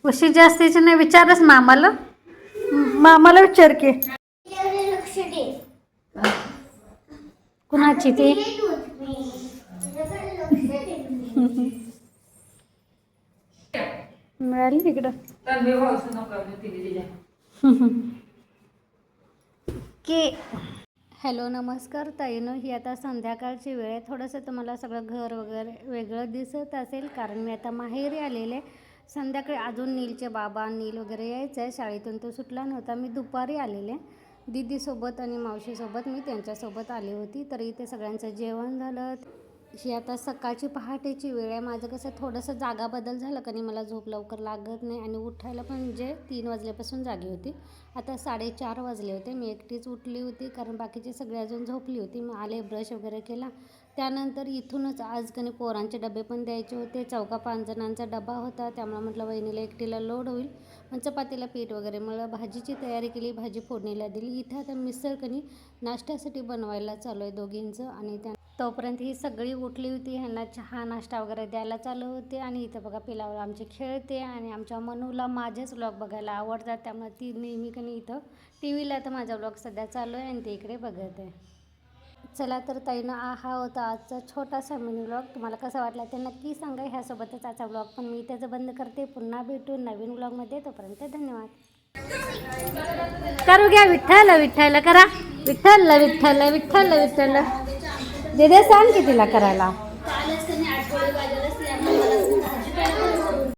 उशी जास्तीची नाही, विचारच मामाला. मामाला विचार की कुणाची ती. मिळाली तिकडं की. हॅलो नमस्कार ताईनो, ही आता संध्याकाळची वेळ आहे. थोडंसं तुम्हाला सगळं घर वगैरे वेगळं दिसत असेल, कारण मी आता माहेरी आलेले. संध्याकाळी अजून नीलचे बाबा नील वगैरे यायचं आहे शाळेतून, तो सुटला नव्हता. मी दुपारी आलेले दीदीसोबत आणि मावशीसोबत, मी त्यांच्यासोबत आली होती. तर इथे सगळ्यांचं जेवण झालं. ही आता सकाळची पहाटेची वेळ आहे. माझं कसं थोडंसं जागा बदल झालं का नाही, मला झोप लवकर लागत नाही आणि उठायला पण म्हणजे 3 वाजल्यापासून जागी होती. आता 4:30 वाजले होते. मी एकटीच उठली होती, कारण बाकीचे सगळे अजून झोपली होती. मग आले, ब्रश वगैरे केला. त्यानंतर इथूनच आज कधी पोरांचे डबे पण द्यायचे होते. 4-5 जणांचा डबा होता, त्यामुळे म्हटलं वहिनीला एकटीला लोड होईल. मग चपातीला पीठ वगैरे मग भाजीची तयारी केली, भाजी फोडणीला दिली. इथं आता मिसळ कणी नाश्त्यासाठी बनवायला चालू आहे दोघींचं. आणि तोपर्यंत ही सगळी उठली होती. ह्यांना चहा नाश्ता वगैरे द्यायला चालू होते. आणि इथं बघा पिलावर आमची खेळते. आणि आमच्या मनूला माझेच व्लॉग बघायला आवडतात, त्यामुळे ती नेहमी कणी इथं TV ला तर माझा व्लॉग सध्या चालू आहे आणि ती इकडे बघत आहे. चला तर ताईनं हा होता आजचा छोटासा मिनी व्लॉग. तुम्हाला कसा वाटला ते नक्की सांगा. ह्यासोबतच आजचा व्लॉग पण मी त्याचं बंद करते. पुन्हा भेटू नवीन व्लॉगमध्ये. तोपर्यंत धन्यवाद. करू घ्या विठ्ठल विठ्ठल करा. विठ्ठल विठ्ठल विठ्ठल विठ्ठल. दे सांग की तिला करायला.